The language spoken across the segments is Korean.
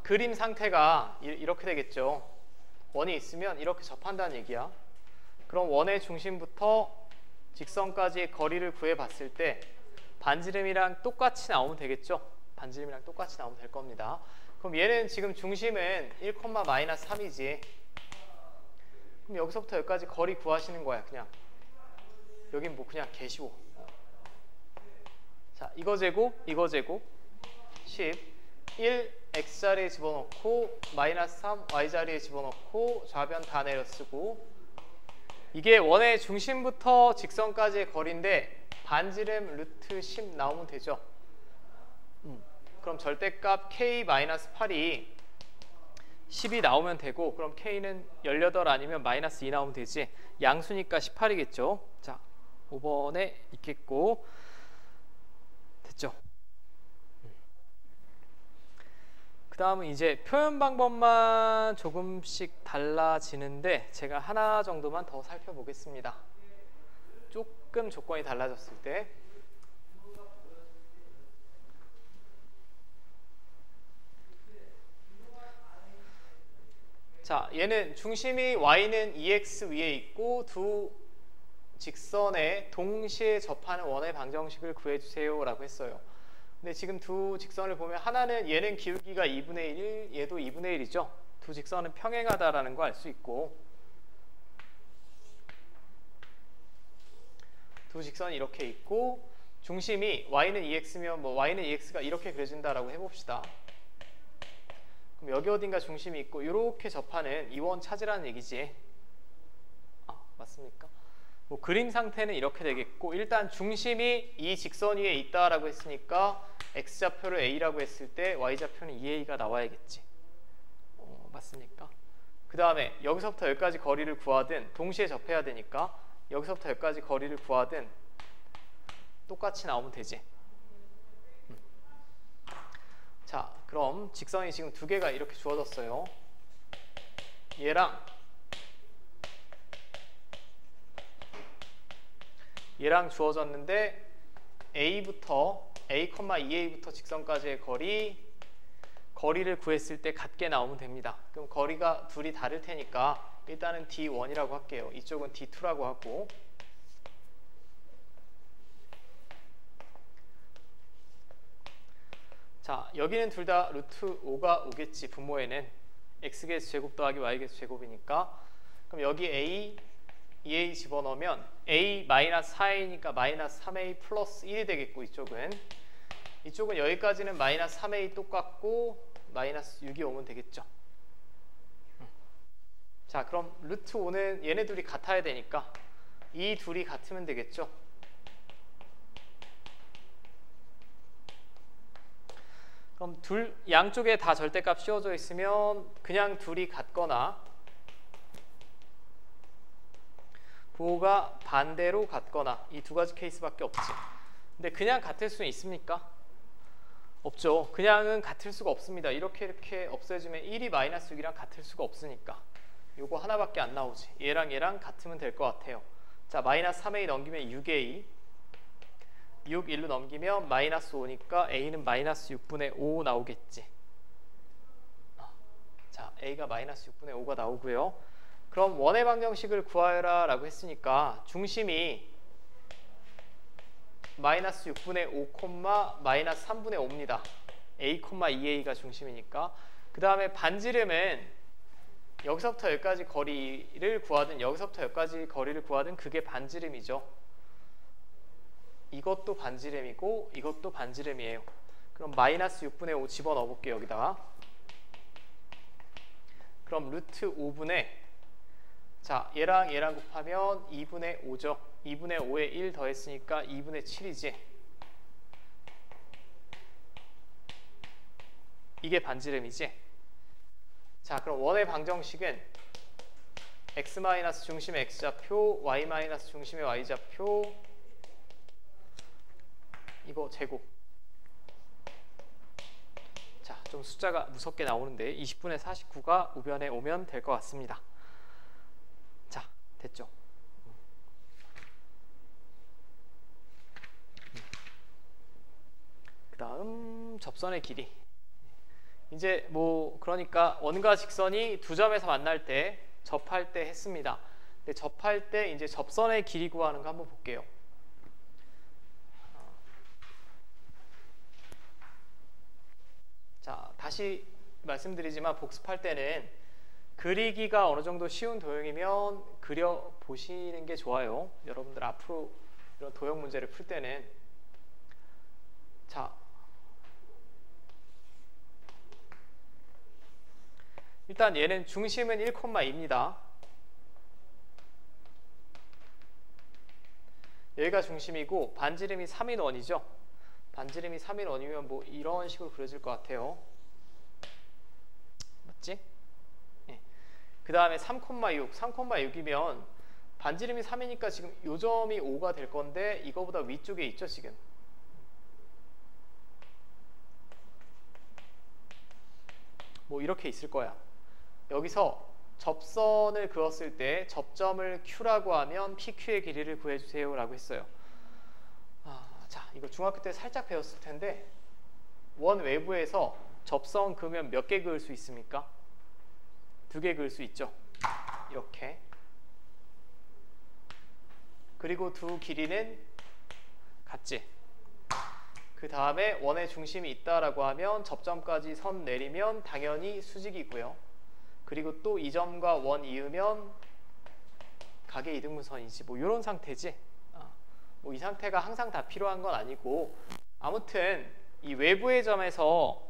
그림 상태가 이렇게 되겠죠. 원이 있으면 이렇게 접한다는 얘기야. 그럼 원의 중심부터 직선까지의 거리를 구해봤을 때 반지름이랑 똑같이 나오면 되겠죠. 반지름이랑 똑같이 나오면 될 겁니다. 그럼 얘는 지금 중심은 1,-3이지. 그럼 여기서부터 여기까지 거리 구하시는 거야. 그냥 여긴 뭐 그냥 개쉬워. 자, 이거 제곱, 이거 제곱 10 1 x자리에 집어넣고 마이너스 3 y자리에 집어넣고 좌변 다 내려쓰고, 이게 원의 중심부터 직선까지의 거리인데 반지름 루트 10 나오면 되죠. 그럼 절대값 k-8이 10이 나오면 되고, 그럼 k는 18 아니면 마이너스 2 나오면 되지. 양수니까 18이겠죠. 자, 5번에 있겠고. 됐죠. 그 다음은 이제 표현 방법만 조금씩 달라지는데 제가 하나 정도만 더 살펴보겠습니다. 조금 조건이 달라졌을 때. 자, 얘는 중심이 y는 2x 위에 있고 두 직선에 동시에 접하는 원의 방정식을 구해주세요 라고 했어요. 근데 지금 두 직선을 보면 하나는 얘는 기울기가 2분의 1, 얘도 2분의 1이죠. 두 직선은 평행하다라는 거 알 수 있고, 두 직선이 이렇게 있고 중심이 y는 2x면 뭐 y는 2x가 이렇게 그려진다라고 해봅시다. 그럼 여기 어딘가 중심이 있고 이렇게 접하는 이 원 찾으라는 얘기지. 아, 맞습니까? 뭐 그림 상태는 이렇게 되겠고, 일단 중심이 이 직선 위에 있다라고 했으니까 x좌표를 a라고 했을 때 y좌표는 2a가 나와야겠지. 맞습니까? 그 다음에 여기서부터 여기까지 거리를 구하든 동시에 접해야 되니까 여기서부터 여기까지 거리를 구하든 똑같이 나오면 되지. 자, 그럼 직선이 지금 두 개가 이렇게 주어졌어요. 얘랑 주어졌는데 a부터 a,2a부터 직선까지의 거리를 구했을 때 같게 나오면 됩니다. 그럼 거리가 둘이 다를 테니까 일단은 D1이라고 할게요. 이쪽은 D2라고 하고, 자, 여기는 둘 다 루트 5가 오겠지. 분모에는 x개수 제곱 더하기 y개수 제곱이니까. 그럼 여기 a, 2a 집어넣으면 a-4a니까 마이너스 3a 플러스 1이 되겠고, 이쪽은 여기까지는 마이너스 3a 똑같고 마이너스 6이 오면 되겠죠. 자, 그럼 루트 5는 얘네 둘이 같아야 되니까 이 둘이 같으면 되겠죠. 그럼 양쪽에 다 절대값 씌워져 있으면 그냥 둘이 같거나 부호가 반대로 같거나 이 두 가지 케이스밖에 없지. 근데 그냥 같을 수 있습니까? 없죠. 그냥은 같을 수가 없습니다. 이렇게 없애주면 1이 마이너스 6이랑 같을 수가 없으니까 요거 하나밖에 안 나오지. 얘랑 같으면 될 것 같아요. 자, 마이너스 3a 넘기면 6a, 6 1로 넘기면 마이너스 5니까 a는 마이너스 6분의 5 나오겠지. 자, a가 마이너스 6분의 5가 나오고요. 그럼 원의 방정식을 구하여라 라고 했으니까 중심이 마이너스 6분의 5, 마이너스 3분의 5입니다. a, 2a가 중심이니까. 그 다음에 반지름은 여기서부터 여기까지 거리를 구하든 여기서부터 여기까지 거리를 구하든 그게 반지름이죠. 이것도 반지름이고 이것도 반지름이에요. 그럼 마이너스 6분의 5 집어넣어 볼게요. 여기다가. 그럼 루트 5분의, 자, 얘랑 곱하면 2분의 5죠. 2분의 5에 1 더했으니까 2분의 7이지. 이게 반지름이지. 자, 그럼 원의 방정식은 x- 중심의 x좌표, y- 중심의 y좌표, 이거 제곱. 자, 좀 숫자가 무섭게 나오는데 20분의 49가 우변에 오면 될 것 같습니다. 자, 됐죠? 그 다음 접선의 길이. 이제 뭐 그러니까 원과 직선이 두 점에서 만날 때 접할 때 했습니다. 근데 접할 때 이제 접선의 길이 구하는 거 한번 볼게요. 자, 다시 말씀드리지만 복습할 때는 그리기가 어느 정도 쉬운 도형이면 그려 보시는 게 좋아요. 여러분들 앞으로 이런 도형 문제를 풀 때는. 자, 일단 얘는 중심은 1,2입니다. 여기가 중심이고 반지름이 3인 원이죠. 반지름이 3인 원이면 뭐 이런 식으로 그려질 것 같아요. 맞지? 네. 그 다음에 3,6, 3,6이면 반지름이 3이니까 지금 요 점이 5가 될 건데 이거보다 위쪽에 있죠 지금. 뭐 이렇게 있을 거야. 여기서 접선을 그었을 때 접점을 Q라고 하면 PQ의 길이를 구해주세요 라고 했어요. 자, 이거 중학교 때 살짝 배웠을 텐데 원 외부에서 접선 그으면 몇 개 그을 수 있습니까? 2개 그을 수 있죠. 이렇게. 그리고 두 길이는 같지. 그 다음에 원의 중심이 있다라고 하면 접점까지 선 내리면 당연히 수직이고요. 그리고 또 이 점과 원 이으면 각의 이등분선이지. 뭐 이런 상태지. 뭐 이 상태가 항상 다 필요한 건 아니고 아무튼 이 외부의 점에서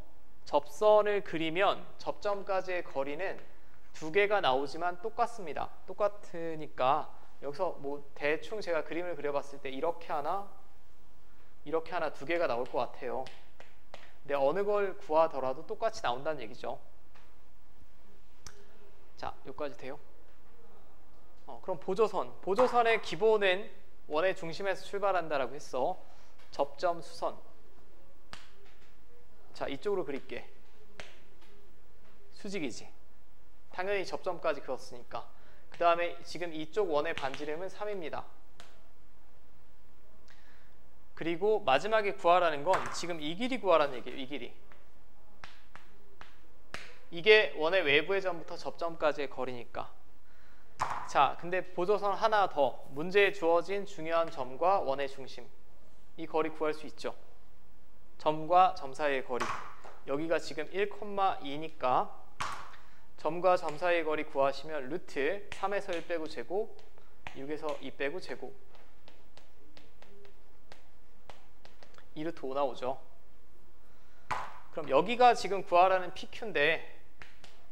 접선을 그리면 접점까지의 거리는 2개가 나오지만 똑같습니다. 똑같으니까 여기서 뭐 대충 제가 그림을 그려봤을 때 이렇게 하나 2개가 나올 것 같아요. 근데 어느 걸 구하더라도 똑같이 나온다는 얘기죠. 자, 여기까지 돼요? 그럼 보조선의 기본은 원의 중심에서 출발한다라고 했어. 접점 수선. 자, 이쪽으로 그릴게. 수직이지. 당연히 접점까지 그었으니까. 그 다음에 지금 이쪽 원의 반지름은 3입니다. 그리고 마지막에 구하라는 건 지금 이 길이 구하라는 얘기예요. 이 길이. 이게 원의 외부의 점부터 접점까지의 거리니까. 자, 근데 보조선 하나 더. 문제에 주어진 중요한 점과 원의 중심. 이 거리 구할 수 있죠. 점과 점 사이의 거리. 여기가 지금 1,2니까 점과 점 사이의 거리 구하시면 루트 3에서 1 빼고 제곱, 6에서 2 빼고 제곱. 2루트 5 나오죠. 그럼 여기가 지금 구하라는 PQ인데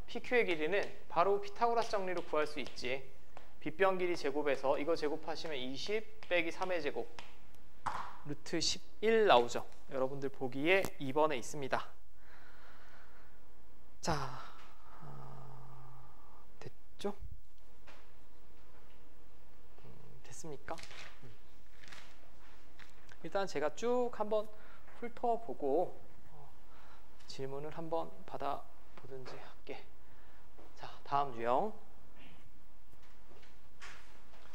PQ의 길이는 바로 피타고라스 정리로 구할 수 있지. 빗변 길이 제곱에서 이거 제곱하시면 20 빼기 3의 제곱 루트 11 나오죠. 여러분들 보기에 2번에 있습니다. 자, 됐죠? 됐습니까? 일단 제가 쭉 한번 훑어보고 질문을 한번 받아보든지 할게. 자, 다음 유형.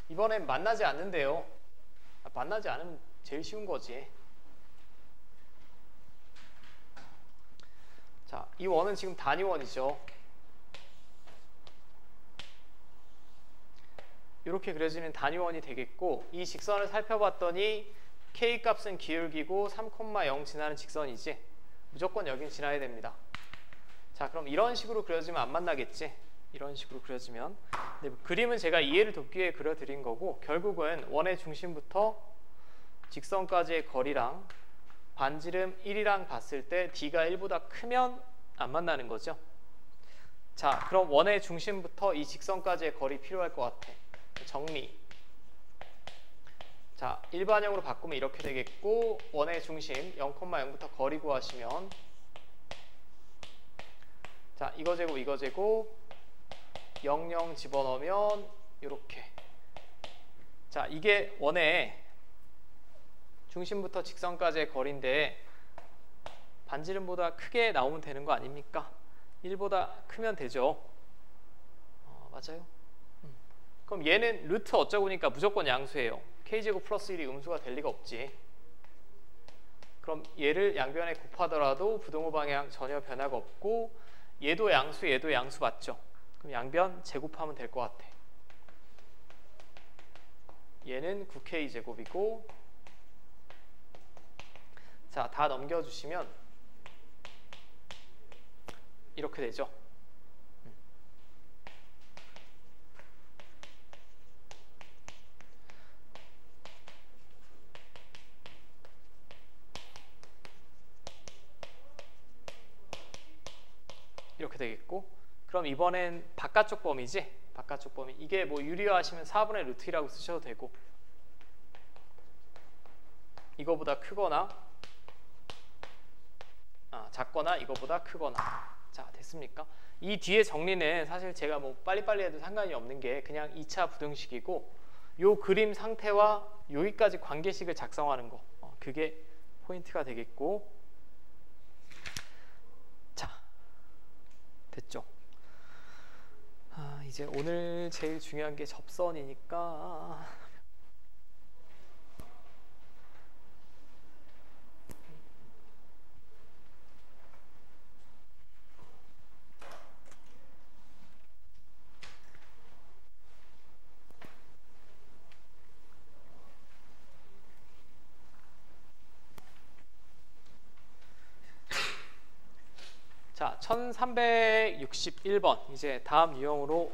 이번엔 만나지 않는데요. 만나지 않으면 제일 쉬운 거지. 자, 이 원은 지금 단위원이죠. 이렇게 그려지는 단위원이 되겠고 이 직선을 살펴봤더니 K 값은 기울기고 3,0 지나는 직선이지. 무조건 여긴 지나야 됩니다. 자, 그럼 이런 식으로 그려지면 안 만나겠지. 이런 식으로 그려지면. 근데 그림은 제가 이해를 돕기 위해 그려드린 거고 결국은 원의 중심부터 직선까지의 거리랑 반지름 1이랑 봤을 때 D가 1보다 크면 안 만나는 거죠. 자, 그럼 원의 중심부터 이 직선까지의 거리 필요할 것 같아. 정리. 자, 일반형으로 바꾸면 이렇게 되겠고 원의 중심 0,0부터 거리 구하시면 자, 이거 제곱 이거 제곱 0, 0 집어넣으면 이렇게. 자, 이게 원의 중심부터 직선까지의 거리인데 반지름보다 크게 나오면 되는 거 아닙니까? 1보다 크면 되죠. 맞아요? 그럼 얘는 루트 어쩌고니까 무조건 양수예요. K제곱 플러스 1이 음수가 될 리가 없지. 그럼 얘를 양변에 곱하더라도 부등호 방향 전혀 변화가 없고 얘도 양수 얘도 양수 맞죠? 그럼 양변 제곱하면 될 것 같아. 얘는 9K 제곱이고 자, 다 넘겨주시면 이렇게 되죠. 이렇게 되겠고 그럼 이번엔 바깥쪽 범위지? 바깥쪽 범위 이게 뭐 유리화하시면 4분의 루트 2라고 쓰셔도 되고 이거보다 크거나 작거나 이거보다 크거나 자 됐습니까? 이 뒤에 정리는 사실 제가 뭐 빨리빨리 해도 상관이 없는 게 그냥 2차 부등식이고 요 그림 상태와 여기까지 관계식을 작성하는 거 그게 포인트가 되겠고 자 됐죠? 이제 오늘 제일 중요한 게 접선이니까 자, 1361번 이제 다음 유형으로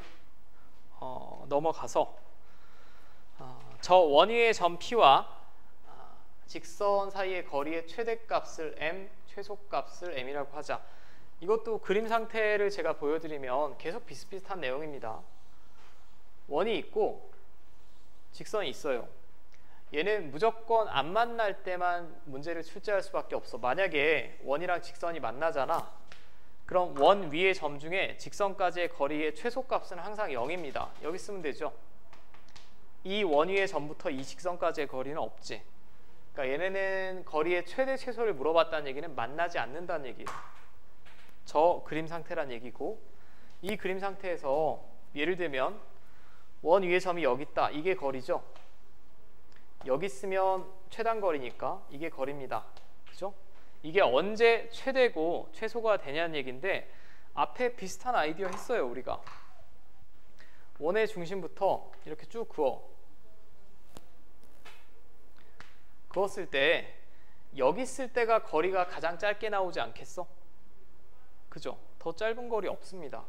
넘어가서 저 원위의 점 P와 직선 사이의 거리의 최대값을 M, 최소값을 M이라고 하자. 이것도 그림 상태를 제가 보여드리면 계속 비슷비슷한 내용입니다. 원이 있고 직선이 있어요. 얘는 무조건 안 만날 때만 문제를 출제할 수밖에 없어. 만약에 원이랑 직선이 만나잖아. 그럼 원 위의 점 중에 직선까지의 거리의 최소값은 항상 0입니다. 여기 쓰면 되죠. 이 원 위의 점부터 이 직선까지의 거리는 없지. 그러니까 얘네는 거리의 최대 최소를 물어봤다는 얘기는 만나지 않는다는 얘기예요. 저 그림 상태란 얘기고 이 그림 상태에서 예를 들면 원 위의 점이 여기 있다. 이게 거리죠. 여기 쓰면 최단거리니까 이게 거리입니다. 그죠? 이게 언제 최대고 최소가 되냐는 얘기인데 앞에 비슷한 아이디어 했어요. 우리가 원의 중심부터 이렇게 쭉 그었을 때 여기 쓸 때가 거리가 가장 짧게 나오지 않겠어? 그죠? 더 짧은 거리 없습니다.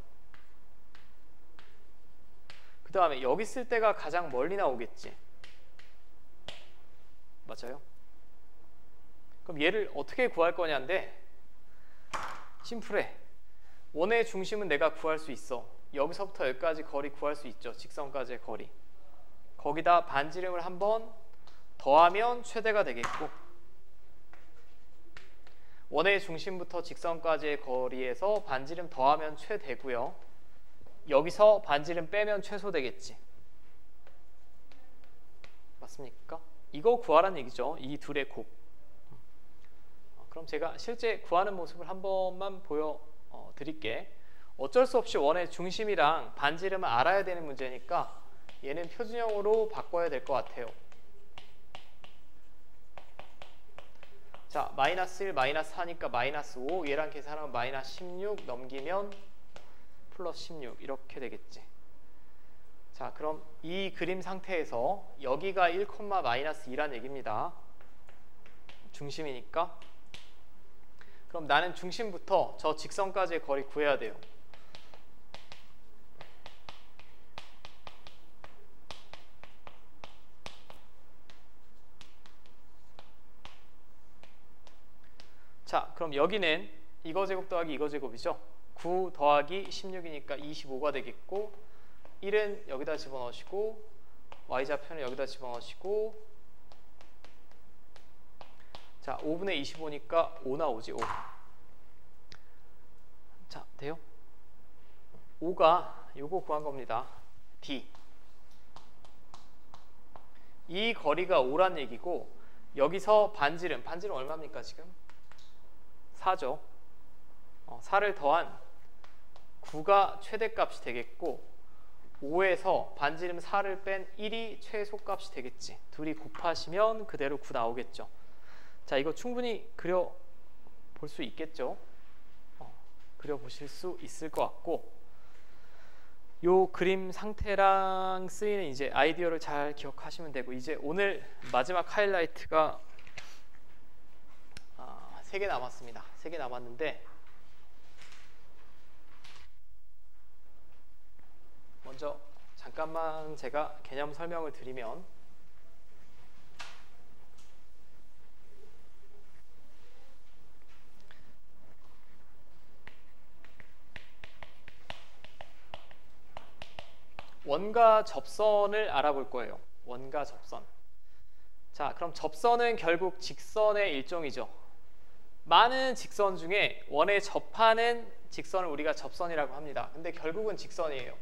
그 다음에 여기 쓸 때가 가장 멀리 나오겠지. 맞아요? 그럼 얘를 어떻게 구할 거냐인데 심플해. 원의 중심은 내가 구할 수 있어. 여기서부터 여기까지 거리 구할 수 있죠. 직선까지의 거리. 거기다 반지름을 한번 더하면 최대가 되겠고 원의 중심부터 직선까지의 거리에서 반지름 더하면 최대고요. 여기서 반지름 빼면 최소 되겠지. 맞습니까? 이거 구하라는 얘기죠. 이 둘의 곱. 그럼 제가 실제 구하는 모습을 한 번만 보여드릴게. 어쩔 수 없이 원의 중심이랑 반지름을 알아야 되는 문제니까 얘는 표준형으로 바꿔야 될 것 같아요. 자, 마이너스 1, 마이너스 4니까 마이너스 5 얘랑 계산하면 마이너스 16 넘기면 플러스 16 이렇게 되겠지. 자, 그럼 이 그림 상태에서 여기가 1, 마이너스 2란 얘기입니다. 중심이니까. 그럼 나는 중심부터 저 직선까지의 거리 구해야 돼요. 자, 그럼 여기는 이거 제곱 더하기 이거 제곱이죠. 9 더하기 16이니까 25가 되겠고 1은 여기다 집어넣으시고 y좌표는 여기다 집어넣으시고 자, 5분의 25니까 5 나오지. 5. 자, 돼요? 5가 요거 구한 겁니다. D. 이 거리가 5란 얘기고 여기서 반지름 얼마입니까 지금? 4죠. 4를 더한 9가 최대값이 되겠고 5에서 반지름 4를 뺀 1이 최소값이 되겠지. 둘이 곱하시면 그대로 9 나오겠죠. 자, 이거 충분히 그려 볼 수 있겠죠? 그려 보실 수 있을 것 같고, 요 그림 상태랑 쓰이는 이제 아이디어를 잘 기억하시면 되고, 이제 오늘 마지막 하이라이트가 3개 남았습니다. 3개 남았는데, 먼저 잠깐만 제가 개념 설명을 드리면, 원과 접선을 알아볼 거예요. 원과 접선. 자, 그럼 접선은 결국 직선의 일종이죠. 많은 직선 중에 원에 접하는 직선을 우리가 접선이라고 합니다. 근데 결국은 직선이에요.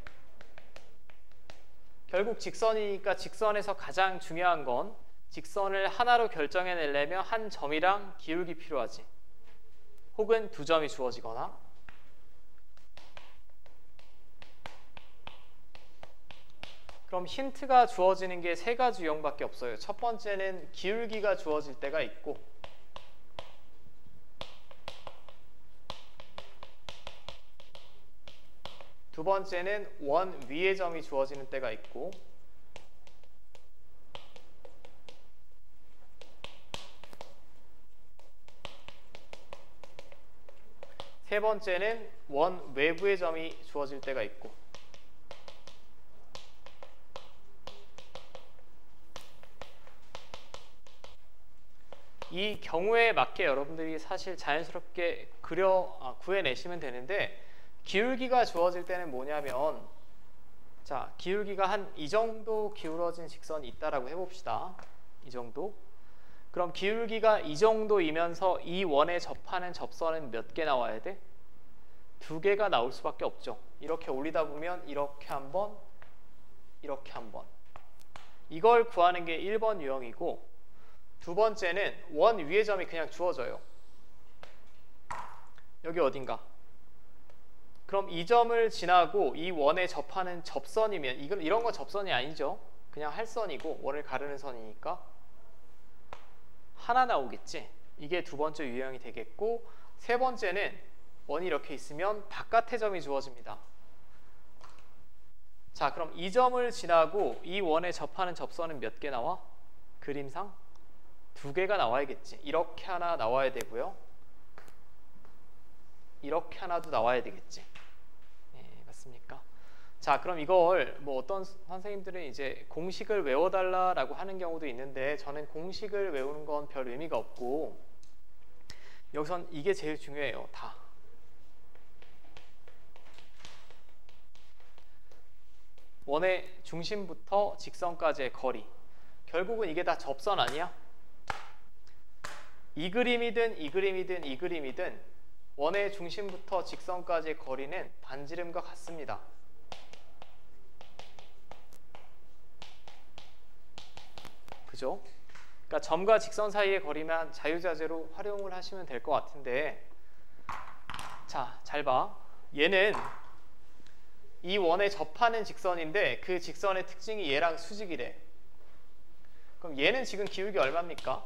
결국 직선이니까 직선에서 가장 중요한 건 직선을 하나로 결정해내려면 한 점이랑 기울기 필요하지. 혹은 두 점이 주어지거나. 그럼 힌트가 주어지는 게 3가지 유형밖에 없어요. 첫 번째는 기울기가 주어질 때가 있고, 두 번째는 원 위의 점이 주어지는 때가 있고, 세 번째는 원 외부의 점이 주어질 때가 있고, 이 경우에 맞게 여러분들이 사실 자연스럽게 구해내시면 되는데, 기울기가 주어질 때는 뭐냐면, 자, 기울기가 한 이 정도 기울어진 직선이 있다라고 해봅시다. 이 정도. 그럼 기울기가 이 정도이면서 이 원에 접하는 접선은 몇 개 나와야 돼? 2개가 나올 수밖에 없죠. 이렇게 올리다 보면 이렇게 한 번, 이렇게 한 번. 이걸 구하는 게 1번 유형이고, 두 번째는 원 위의 점이 그냥 주어져요. 여기 어딘가. 그럼 이 점을 지나고 이 원에 접하는 접선이면, 이런 거 접선이 아니죠. 그냥 할선이고 원을 가르는 선이니까 하나 나오겠지. 이게 두 번째 유형이 되겠고, 세 번째는 원이 이렇게 있으면 바깥의 점이 주어집니다. 자, 그럼 이 점을 지나고 이 원에 접하는 접선은 몇 개 나와? 그림상 2개가 나와야겠지. 이렇게 하나 나와야 되고요. 이렇게 하나도 나와야 되겠지. 네, 맞습니까? 자, 그럼 이걸 뭐 어떤 선생님들은 이제 공식을 외워달라라고 하는 경우도 있는데, 저는 공식을 외우는 건 별 의미가 없고, 여기선 이게 제일 중요해요. 다. 원의 중심부터 직선까지의 거리. 결국은 이게 다 접선 아니야? 이 그림이든 이 그림이든 이 그림이든 원의 중심부터 직선까지의 거리는 반지름과 같습니다. 그죠? 그러니까 점과 직선 사이의 거리만 자유자재로 활용을 하시면 될 것 같은데, 자, 잘 봐. 얘는 이 원에 접하는 직선인데 그 직선의 특징이 얘랑 수직이래. 그럼 얘는 지금 기울기 얼마입니까?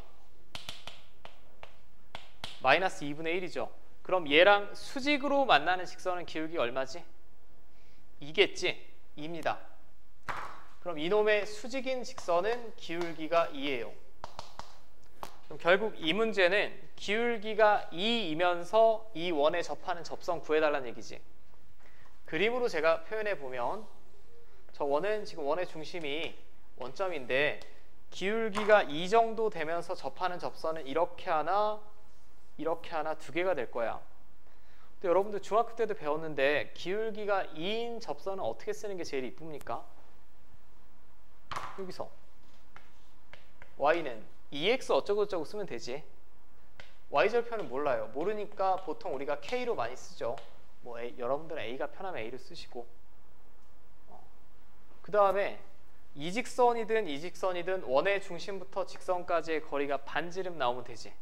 마이너스 2분의 1이죠. 그럼 얘랑 수직으로 만나는 직선은 기울기 얼마지? 2겠지? 2입니다. 그럼 이놈의 수직인 직선은 기울기가 2예요. 그럼 결국 이 문제는 기울기가 2이면서 이 원에 접하는 접선 구해달라는 얘기지. 그림으로 제가 표현해 보면, 저 원은 지금 원의 중심이 원점인데 기울기가 2 정도 되면서 접하는 접선은 이렇게 하나 2개가 될 거야. 또 여러분들 중학교 때도 배웠는데, 기울기가 2인 접선은 어떻게 쓰는 게 제일 이쁩니까? 여기서 y는 2x 어쩌고저쩌고 쓰면 되지. y절편은 몰라요. 모르니까 보통 우리가 k로 많이 쓰죠. 뭐 여러분들은 a가 편하면 a로 쓰시고, 그 다음에 이직선이든 이직선이든 원의 중심부터 직선까지의 거리가 반지름 나오면 되지.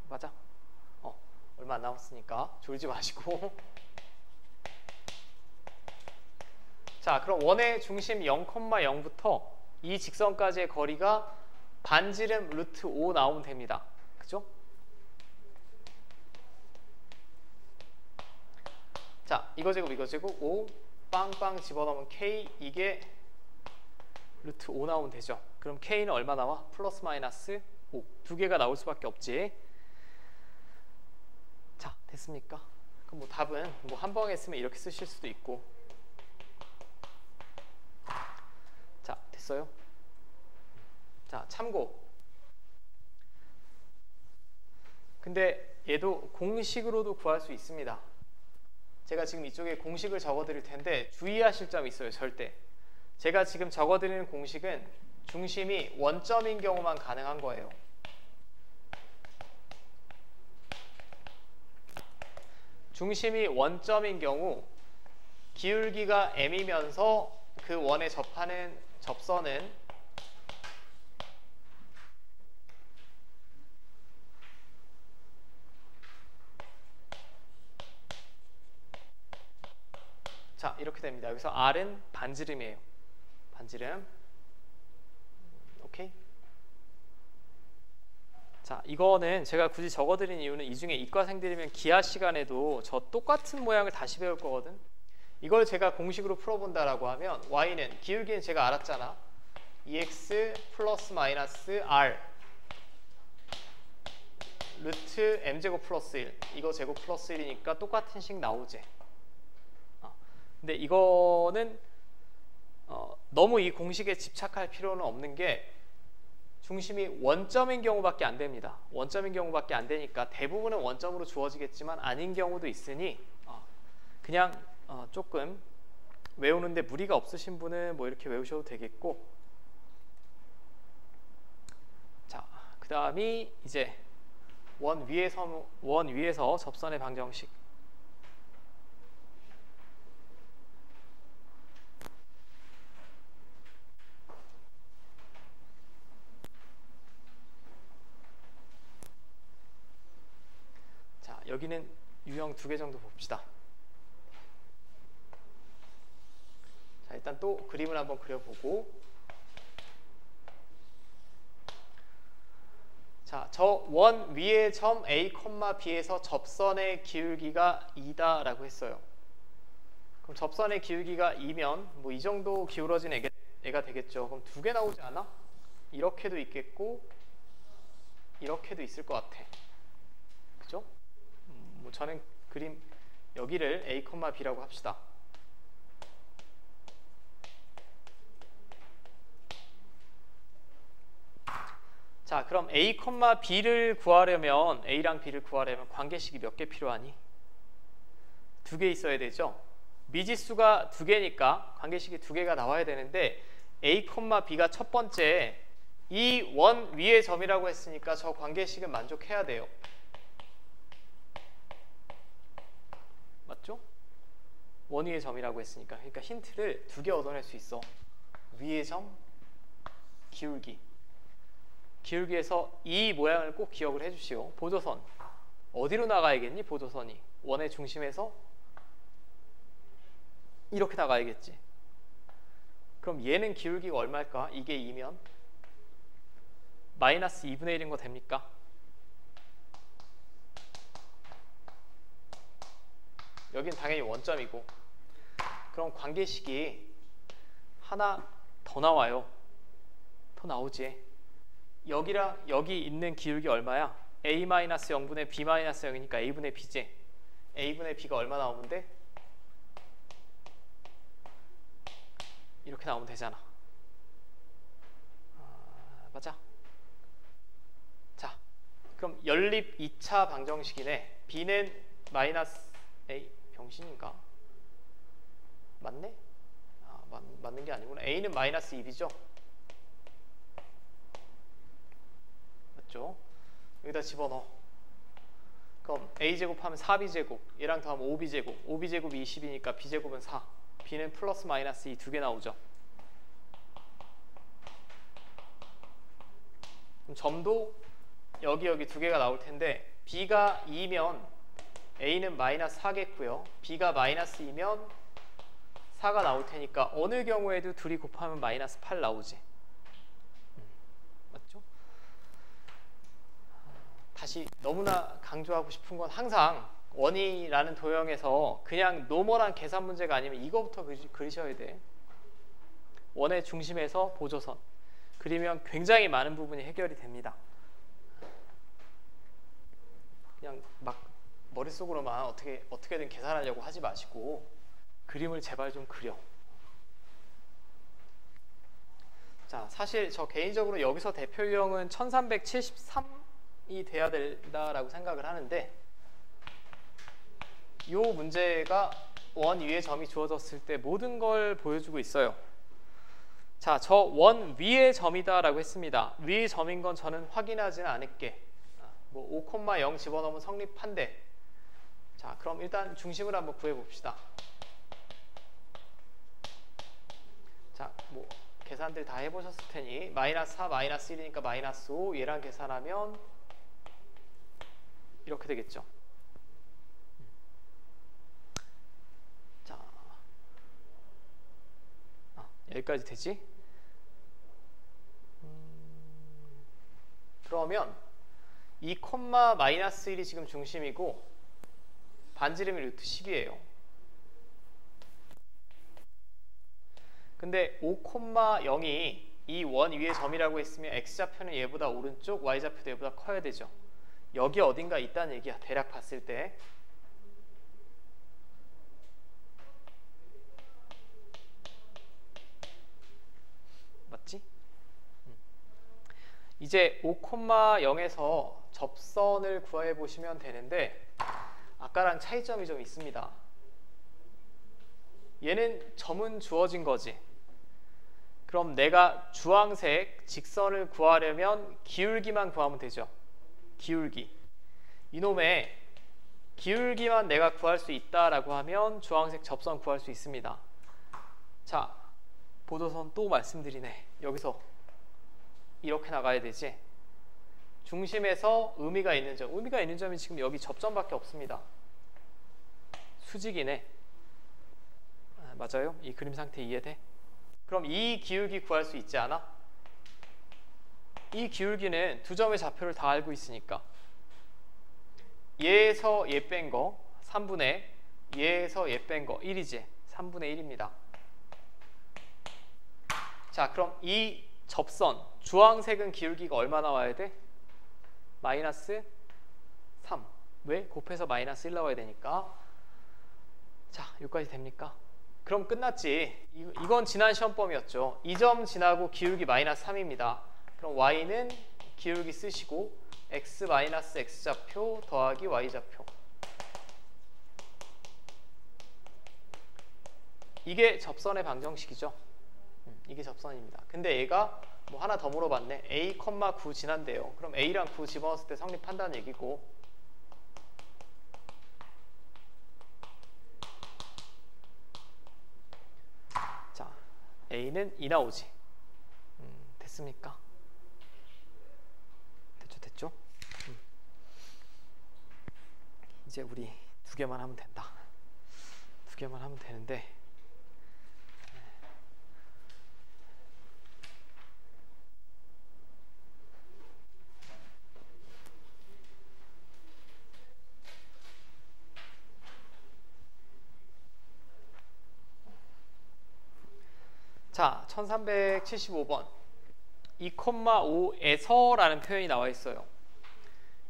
맞아? 얼마 안 남았으니까 졸지 마시고. 자, 그럼 원의 중심 0,0부터 이 직선까지의 거리가 반지름 루트 5 나오면 됩니다. 그죠? 자, 이거 제곱 이거 제곱 5 빵빵 집어넣으면 K 이게 루트 5 나오면 되죠. 그럼 K는 얼마 나와? 플러스 마이너스 5. 두 개가 나올 수밖에 없지. 자, 됐습니까? 그럼 뭐 답은 뭐 한 번 했으면 이렇게 쓰실 수도 있고. 자, 됐어요? 자, 참고. 근데 얘도 공식으로도 구할 수 있습니다. 제가 지금 이쪽에 공식을 적어드릴 텐데 주의하실 점이 있어요. 절대. 제가 지금 적어드리는 공식은 중심이 원점인 경우만 가능한 거예요. 중심이 원점인 경우 기울기가 m이면서 그 원에 접하는 접선은 자, 이렇게 됩니다. 여기서 R은 반지름이에요. 반지름. 오케이? 자, 이거는 제가 굳이 적어드린 이유는 이 중에 이과생들이면 기하 시간에도 저 똑같은 모양을 다시 배울 거거든. 이걸 제가 공식으로 풀어본다라고 하면 y는 기울기는 제가 알았잖아. 2x 플러스 마이너스 r 루트 m제곱 플러스 1 이거 제곱 플러스 1이니까 똑같은 식 나오지. 근데 이거는 너무 이 공식에 집착할 필요는 없는 게 중심이 원점인 경우밖에 안 됩니다. 원점인 경우밖에 안 되니까 대부분은 원점으로 주어지겠지만 아닌 경우도 있으니 그냥 조금 외우는데 무리가 없으신 분은 뭐 이렇게 외우셔도 되겠고. 자, 그 다음이 이제 원 위에서 접선의 방정식. 자, 여기는 유형 2개 정도 봅시다. 자, 일단 또 그림을 한번 그려보고. 자, 저 원 위의 점 A, B에서 접선의 기울기가 2다라고 했어요. 그럼 접선의 기울기가 2면 뭐 이 정도 기울어진 애가 되겠죠. 그럼 2개 나오지 않아? 이렇게도 있겠고 이렇게도 있을 것 같아. 그죠? 뭐 저는 그림 여기를 A, B라고 합시다. 자, 그럼 A, B를 구하려면 A랑 B를 구하려면 관계식이 몇 개 필요하니? 2개 있어야 되죠. 미지수가 2개니까 관계식이 2개가 나와야 되는데 A, B가 첫 번째 이 원 위의 점이라고 했으니까 저 관계식은 만족해야 돼요. 맞죠? 원 위의 점이라고 했으니까. 그러니까 힌트를 2개 얻어낼 수 있어. 위의 점, 기울기. 기울기에서 이 모양을 꼭 기억을 해주시오. 보조선. 어디로 나가야겠니? 보조선이. 원의 중심에서 이렇게 나가야겠지. 그럼 얘는 기울기가 얼마일까? 이게 2면 마이너스 2분의 1인 거 됩니까? 여긴 당연히 원점이고. 그럼 관계식이 하나 더 나와요. 더 나오지. 여기랑 여기 있는 기울기 얼마야? A-0분의 B-0이니까 A분의 B지. A분의 B가 얼마 나오면 돼? 이렇게 나오면 되잖아. 맞아? 자, 그럼 연립 2차 방정식이네. B는 마이너스 A 병신인가? 맞네? 맞는 게 아니구나. A는 마이너스 1이죠? 맞죠? 여기다 집어넣어. 그럼 A제곱하면 4B제곱, 얘랑 더하면 5B제곱, 5B제곱이 20이니까 B제곱은 4, B는 플러스 마이너스 2 2개 나오죠. 그럼 점도 여기 2개가 나올 텐데 B가 2면 A는 마이너스 4겠고요. B가 마이너스 2면 4가 나올 테니까 어느 경우에도 둘이 곱하면 마이너스 8 나오지. 맞죠? 다시 너무나 강조하고 싶은 건 항상 원이라는 도형에서 그냥 노멀한 계산 문제가 아니면 이거부터 그리셔야 돼. 원의 중심에서 보조선 그리면 굉장히 많은 부분이 해결이 됩니다. 그냥 막 머릿속으로만 어떻게든 계산하려고 하지 마시고 그림을 제발 좀 그려. 자, 사실 저 개인적으로 여기서 대표 유형은 1373이 돼야 된다라고 생각을 하는데 이 문제가 원 위에 점이 주어졌을 때 모든 걸 보여주고 있어요. 자, 저 원 위에 점이다라고 했습니다. 위의 점인 건 저는 확인하지는 않을게. 뭐 5,0 집어넣으면 성립한데. 자, 그럼 일단 중심을 한번 구해봅시다. 자, 뭐 계산들 다 해보셨을 테니 마이너스 4, 마이너스 1이니까 마이너스 5 얘랑 계산하면 이렇게 되겠죠. 자, 여기까지 되지? 그러면 2, 마이너스 1이 지금 중심이고 반지름이 루트 10이에요. 근데 5,0이 이 원 위의 점이라고 했으면 x좌표는 얘보다 오른쪽, y좌표도 얘보다 커야 되죠. 여기 어딘가 있다는 얘기야. 대략 봤을 때. 맞지? 이제 5,0에서 접선을 구해 보시면 되는데 아까랑 차이점이 좀 있습니다. 얘는 점은 주어진 거지. 그럼 내가 주황색 직선을 구하려면 기울기만 구하면 되죠. 기울기. 이놈의 기울기만 내가 구할 수 있다라고 하면 주황색 접선 구할 수 있습니다. 자, 보조선 또 말씀드리네. 여기서 이렇게 나가야 되지. 중심에서 의미가 있는 점. 의미가 있는 점이 지금 여기 접점밖에 없습니다. 수직이네. 맞아요? 이 그림 상태 이해돼? 그럼 이 기울기 구할 수 있지 않아? 이 기울기는 두 점의 좌표를 다 알고 있으니까 얘에서 얘 뺀 거 3분의 얘에서 얘 뺀 거 1이지. 3분의 1입니다. 자, 그럼 이 접선 주황색은 기울기가 얼마 나와야 돼? 마이너스 3. 왜? 곱해서 마이너스 1 나와야 되니까. 자, 여기까지 됩니까? 그럼 끝났지. 이건 지난 시험범위였죠. 이 점 지나고 기울기 마이너스 3입니다. 그럼 y는 기울기 쓰시고 x 마이너스 x좌표 더하기 y좌표. 이게 접선의 방정식이죠. 이게 접선입니다. 근데 얘가 뭐 하나 더 물어봤네. a, 9 지난대요. 그럼 a랑 9 집어넣었을 때 성립한다는 얘기고 A는 2 나오지. 됐습니까? 됐죠? 이제 우리 2개만 하면 된다. 2개만 하면 되는데 자, 1375번 2,5에서 라는 표현이 나와 있어요.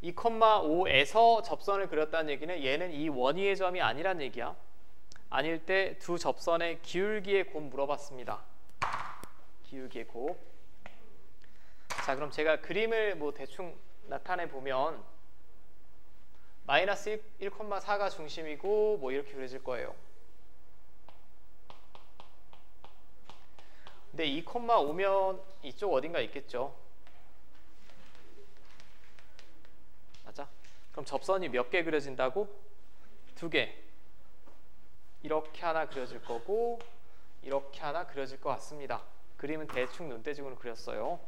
2,5에서 접선을 그렸다는 얘기는 얘는 이 원위의 점이 아니란 얘기야. 아닐 때 두 접선의 기울기의 곱 물어봤습니다. 기울기의 곱. 자, 그럼 제가 그림을 뭐 대충 나타내 보면 마이너스 1,4가 중심이고 뭐 이렇게 그려질 거예요. 근데 2,5면 이쪽 어딘가 있겠죠. 맞아? 그럼 접선이 몇 개 그려진다고? 2개. 이렇게 하나 그려질 거고 이렇게 하나 그려질 것 같습니다. 그림은 대충 눈대중으로 그렸어요.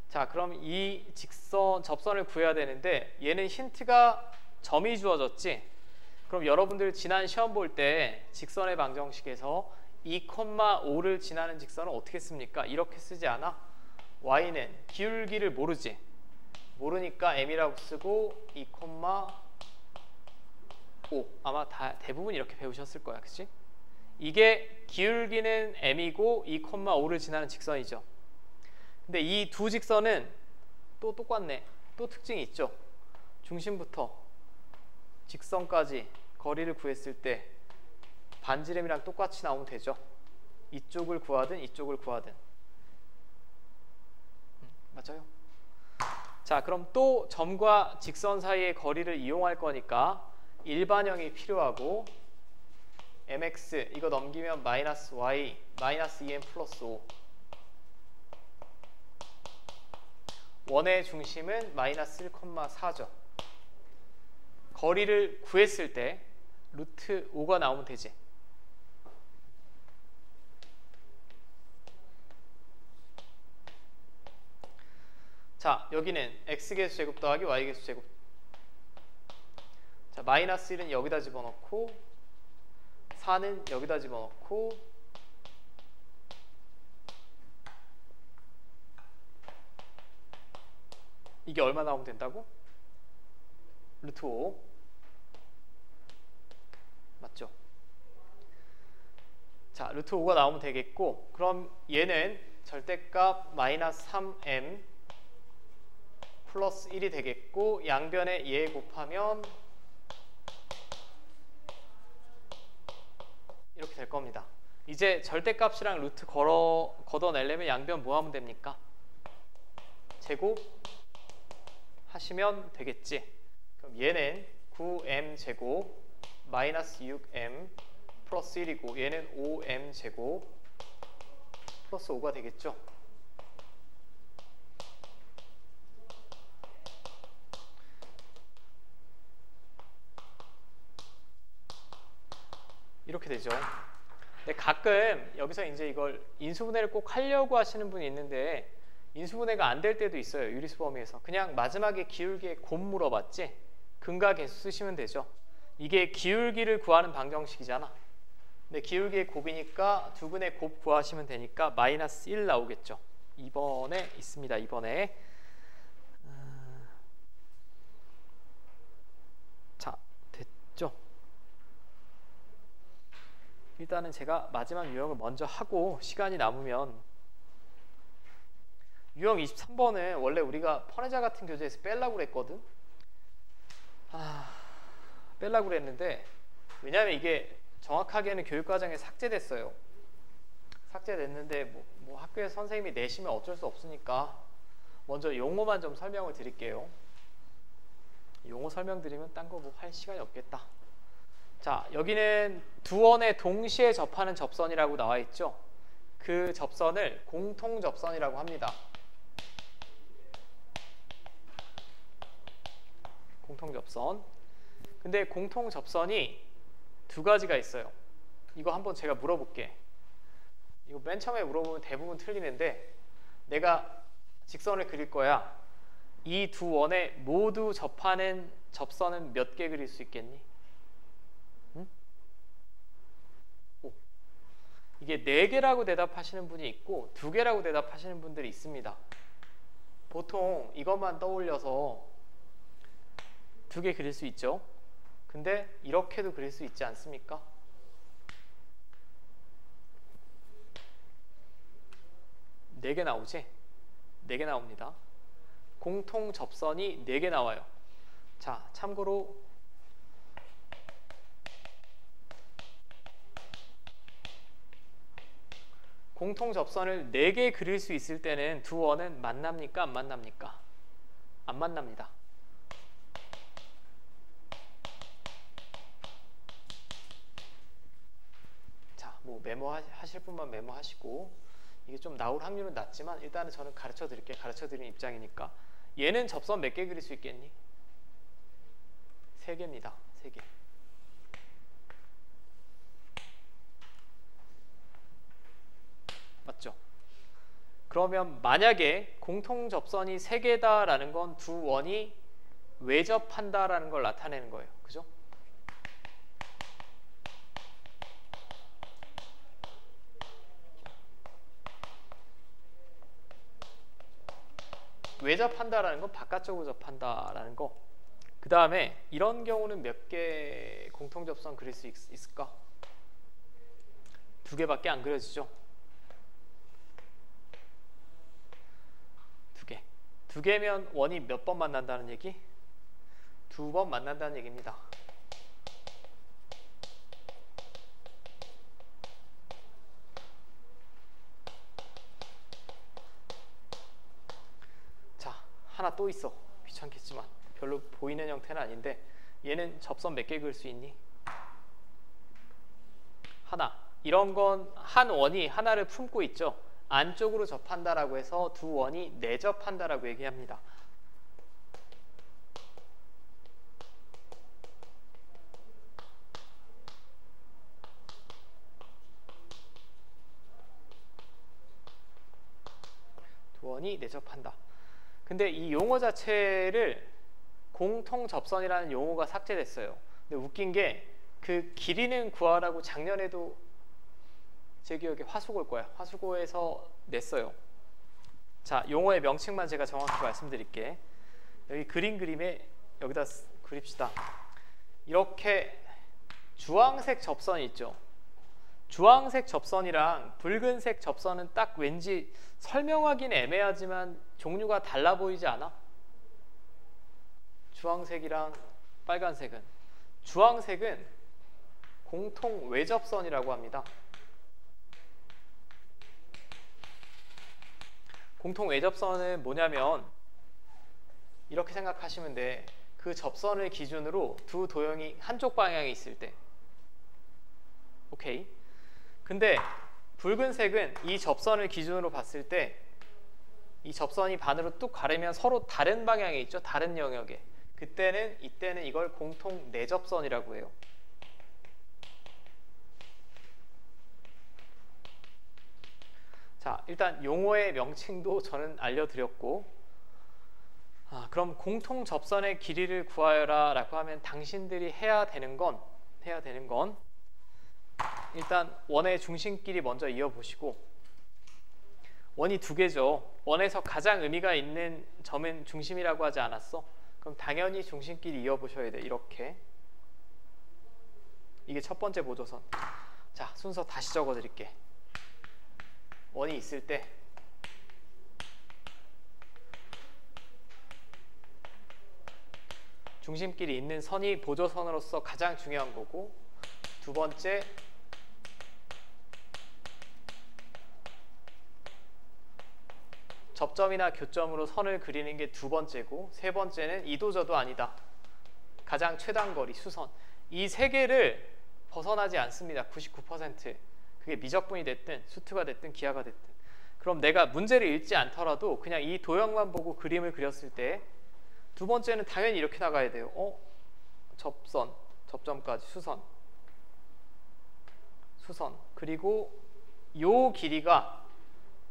자, 그럼 이 직선 접선을 구해야 되는데 얘는 힌트가 점이 주어졌지? 그럼 여러분들 지난 시험 볼 때 직선의 방정식에서 2,5를 지나는 직선은 어떻게 씁니까? 이렇게 쓰지 않아? y는 기울기를 모르지. 모르니까 m이라고 쓰고 2,5 아마 대부분 이렇게 배우셨을 거야. 그치? 이게 기울기는 m이고 2,5를 지나는 직선이죠. 근데 이 두 직선은 또 똑같네. 또 특징이 있죠. 중심부터 직선까지 거리를 구했을 때 반지름이랑 똑같이 나오면 되죠. 이쪽을 구하든 이쪽을 구하든. 맞아요? 자, 그럼 또 점과 직선 사이의 거리를 이용할 거니까 일반형이 필요하고 mx 이거 넘기면 마이너스 y 마이너스 2m 플러스 5 원의 중심은 마이너스 1,4죠. 거리를 구했을 때 루트 5가 나오면 되지. 자, 여기는 x계수 제곱 더하기 y계수 제곱. 자, 마이너스 1은 여기다 집어넣고 4는 여기다 집어넣고 이게 얼마 나오면 된다고? 루트 5 맞죠? 자, 루트 5가 나오면 되겠고 그럼 얘는 절대값 마이너스 3m 플러스 1이 되겠고 양변에 얘 곱하면 이렇게 될 겁니다. 이제 절대값이랑 루트 걷어내려면 양변 뭐 하면 됩니까? 제곱 하시면 되겠지. 그럼 얘는 9m 제곱 마이너스 6m 플러스 1이고 얘는 5m 제곱 플러스 5가 되겠죠. 이렇게 되죠. 근데 가끔 여기서 이제 이걸 인수분해를 꼭 하려고 하시는 분이 있는데 인수분해가 안 될 때도 있어요. 유리수 범위에서. 그냥 마지막에 기울기의 곱 물어봤지 근과 계수 쓰시면 되죠. 이게 기울기를 구하는 방정식이잖아. 근데 기울기의 곱이니까 두근의 곱 구하시면 되니까 마이너스 1 나오겠죠. 2번에 있습니다. 2번에. 자, 됐죠? 일단은 제가 마지막 유형을 먼저 하고 시간이 남으면 유형 23번은 원래 우리가 퍼내자 같은 교재에서 빼려고 그랬거든. 빼려고 그랬는데 왜냐면 이게 정확하게는 교육과정에 삭제됐어요. 삭제됐는데 뭐 학교에서 선생님이 내시면 어쩔 수 없으니까 먼저 용어만 좀 설명을 드릴게요. 용어 설명드리면 딴 거 뭐 할 시간이 없겠다. 자, 여기는 두 원에 동시에 접하는 접선이라고 나와 있죠. 그 접선을 공통 접선이라고 합니다. 공통 접선. 근데 공통 접선이 두 가지가 있어요. 이거 한번 제가 물어볼게. 이거 맨 처음에 물어보면 대부분 틀리는데 내가 직선을 그릴 거야. 이 두 원에 모두 접하는 접선은 몇 개 그릴 수 있겠니? 응? 오. 이게 4개라고 대답하시는 분이 있고 2개라고 대답하시는 분들이 있습니다. 보통 이것만 떠올려서 2개 그릴 수 있죠. 근데 이렇게도 그릴 수 있지 않습니까? 네 개 나오지? 4개 나옵니다. 공통 접선이 4개 나와요. 자, 참고로 공통 접선을 4개 그릴 수 있을 때는 두 원은 만납니까? 안 만납니까? 안 만납니다. 자, 뭐 메모하실 분만 메모하시고 이게 좀 나올 확률은 낮지만 일단은 저는 가르쳐 드릴게요. 가르쳐 드리는 입장이니까. 얘는 접선 몇 개 그릴 수 있겠니? 3개입니다. 3개. 맞죠? 그러면 만약에 공통 접선이 3개다라는 건 두 원이 외접한다라는 걸 나타내는 거예요. 그죠? 왜 접한다라는 건 바깥쪽으로 접한다라는 거. 그 다음에 이런 경우는 몇 개 공통 접선 그릴 수 있을까? 2개밖에 안 그려지죠? 2개. 2개면 원이 몇 번 만난다는 얘기? 2번 만난다는 얘기입니다. 자, 하나 또 있어. 귀찮겠지만 별로 보이는 형태는 아닌데 얘는 접선 몇 개 그릴 수 있니? 하나. 이런 건 한 원이 하나를 품고 있죠. 안쪽으로 접한다라고 해서 두 원이 내접한다라고 얘기합니다. 두 원이 내접한다. 근데 이 용어 자체를 공통 접선이라는 용어가 삭제됐어요. 근데 웃긴 게 그 길이는 구하라고 작년에도 제 기억에 화수고일 거야. 화수고에서 냈어요. 자, 용어의 명칭만 제가 정확히 말씀드릴게. 여기 그림에 여기다 그립시다. 이렇게 주황색 접선이 있죠. 주황색 접선이랑 붉은색 접선은 딱 왠지 설명하기는 애매하지만 종류가 달라 보이지 않아? 주황색이랑 빨간색은. 주황색은 공통 외접선이라고 합니다. 공통 외접선은 뭐냐면 이렇게 생각하시면 돼. 그 접선을 기준으로 두 도형이 한쪽 방향에 있을 때. 오케이. 근데 붉은색은 이 접선을 기준으로 봤을 때 이 접선이 반으로 뚝 가르면 서로 다른 방향에 있죠. 다른 영역에. 이때는 이걸 공통 내접선이라고 해요. 자, 일단 용어의 명칭도 저는 알려드렸고, 그럼 공통 접선의 길이를 구하여라 라고 하면 당신들이 해야 되는 건 일단 원의 중심끼리 먼저 이어보시고, 원이 2개죠. 원에서 가장 의미가 있는 점은 중심이라고 하지 않았어? 그럼 당연히 중심끼리 이어보셔야 돼. 이렇게. 이게 첫 번째 보조선. 자, 순서 다시 적어드릴게. 원이 있을 때 중심끼리 있는 선이 보조선으로서 가장 중요한 거고, 두 번째 접점이나 교점으로 선을 그리는 게 두 번째고, 세 번째는 이도저도 아니다. 가장 최단거리 수선. 이 세 개를 벗어나지 않습니다. 99%. 그게 미적분이 됐든 수투가 됐든 기하가 됐든. 그럼 내가 문제를 읽지 않더라도 그냥 이 도형만 보고 그림을 그렸을 때 두 번째는 당연히 이렇게 나가야 돼요. 접선, 접점까지 수선. 그리고 요 길이가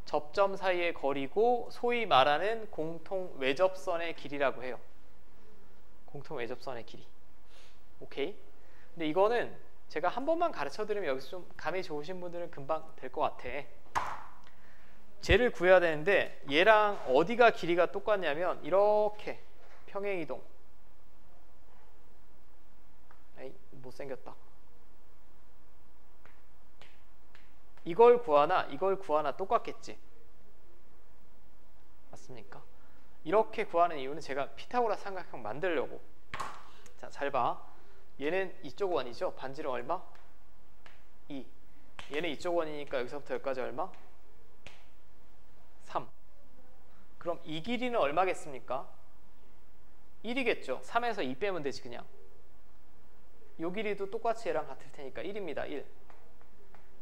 접점 사이의 거리고 소위 말하는 공통 외접선의 길이라고 해요. 공통 외접선의 길이. 오케이? 근데 이거는 제가 한 번만 가르쳐드리면 여기서 좀 감이 좋으신 분들은 금방 될 것 같아. 쟤를 구해야 되는데 얘랑 어디가 길이가 똑같냐면 이렇게 평행이동. 에이, 못생겼다. 이걸 구하나 똑같겠지. 맞습니까? 이렇게 구하는 이유는 제가 피타고라스 삼각형 만들려고. 자, 잘 봐. 얘는 이쪽 원이죠. 반지름 얼마? 2. 얘는 이쪽 원이니까 여기서부터 여기까지 얼마? 3. 그럼 이 길이는 얼마겠습니까? 1이겠죠. 3에서 2 빼면 되지 그냥. 이 길이도 똑같이 얘랑 같을 테니까 1입니다. 1.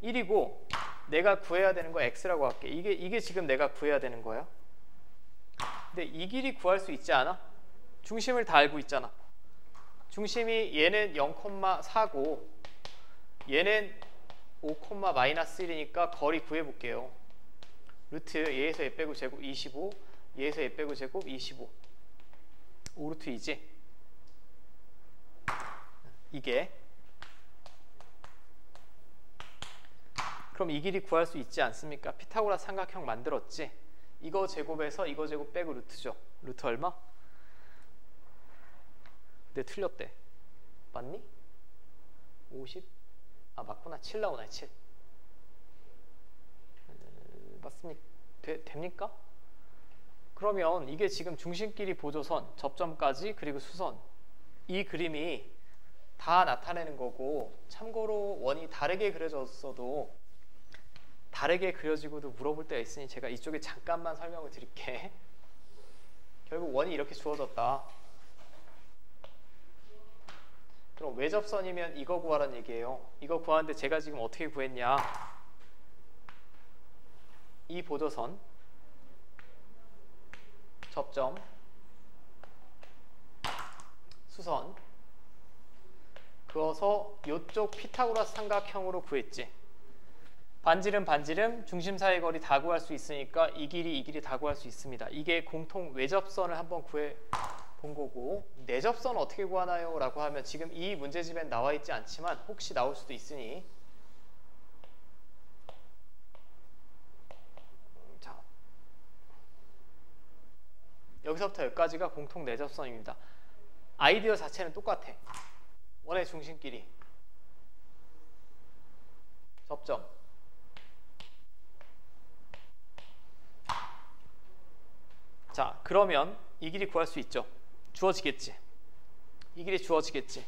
1이고 내가 구해야 되는 거 x라고 할게. 이게 지금 내가 구해야 되는 거야. 근데 이 길이 구할 수 있지 않아? 중심을 다 알고 있잖아. 중심이 얘는 0,4고 얘는 5,-1이니까 거리 구해볼게요. 루트 얘에서 얘 빼고 제곱 25, 얘에서 얘 빼고 제곱 25. 5루트 2지? 이게. 그럼 이 길이 구할 수 있지 않습니까? 피타고라스 삼각형 만들었지? 이거 제곱에서 이거 제곱 빼고 루트죠. 루트 얼마? 근데 틀렸대. 맞니? 50? 아 맞구나. 7 나오네. 7. 맞습니까? 됩니까? 그러면 이게 지금 중심끼리 보조선, 접점까지 그리고 수선 이 그림이 다 나타내는 거고, 참고로 원이 다르게 그려졌어도 다르게 그려지고도 물어볼 때가 있으니 제가 이쪽에 잠깐만 설명을 드릴게. 결국 원이 이렇게 주어졌다. 그럼 외접선이면 이거 구하라는 얘기예요. 이거 구하는데 제가 지금 어떻게 구했냐, 이 보조선 접점 수선 그어서 이쪽 피타고라스 삼각형으로 구했지. 반지름 반지름 중심 사이 거리 다 구할 수 있으니까 이 길이 다 구할 수 있습니다. 이게 공통 외접선을 한번 구해 본 거고, 내접선 어떻게 구하나요? 라고 하면 지금 이 문제집엔 나와 있지 않지만 혹시 나올 수도 있으니, 자, 여기서부터 여기까지가 공통 내접선입니다. 아이디어 자체는 똑같아. 원의 중심끼리 접점 자, 그러면 이 길이 구할 수 있죠. 주어지겠지. 이 길이 주어지겠지.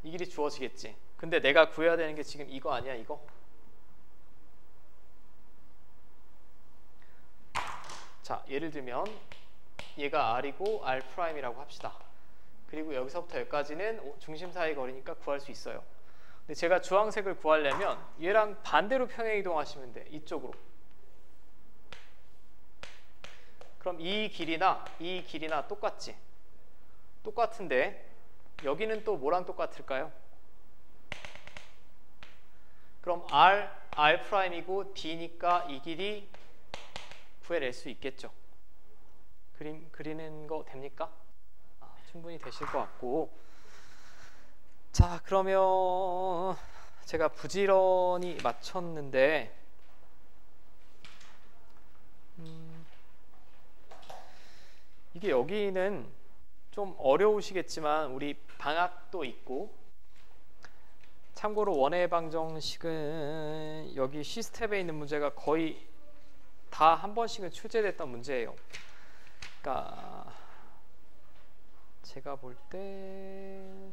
이 길이 주어지겠지. 근데 내가 구해야 되는 게 지금 이거 아니야, 이거? 자, 예를 들면 얘가 R이고 R'이라고 합시다. 그리고 여기서부터 여기까지는 중심 사이 거리니까 구할 수 있어요. 근데 제가 주황색을 구하려면 얘랑 반대로 평행 이동하시면 돼. 이쪽으로. 그럼 이 길이나 똑같지? 똑같은데 여기는 또 뭐랑 똑같을까요? 그럼 R'이고 D니까 이 길이 구해낼 수 있겠죠. 그림 그리는 거 됩니까? 충분히 되실 것 같고. 자, 그러면 제가 부지런히 맞췄는데 이게 여기는 좀 어려우시겠지만 우리 방학도 있고, 참고로 원의 방정식은 여기 C스텝에 있는 문제가 거의 다 한 번씩은 출제됐던 문제예요. 그러니까 제가 볼 때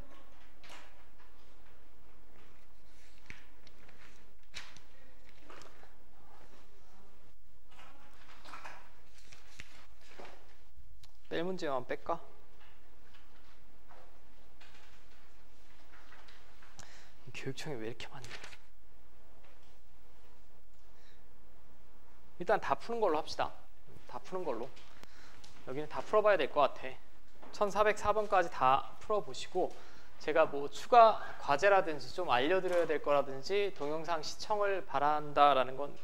뺄 문제만 뺄까? 교육청이 왜 이렇게 많냐. 일단 다 푸는 걸로 합시다. 다 푸는 걸로. 여기는 다 풀어봐야 될 것 같아. 1404번까지 다 풀어보시고, 제가 뭐 추가 과제라든지 좀 알려드려야 될 거라든지 동영상 시청을 바란다라는 건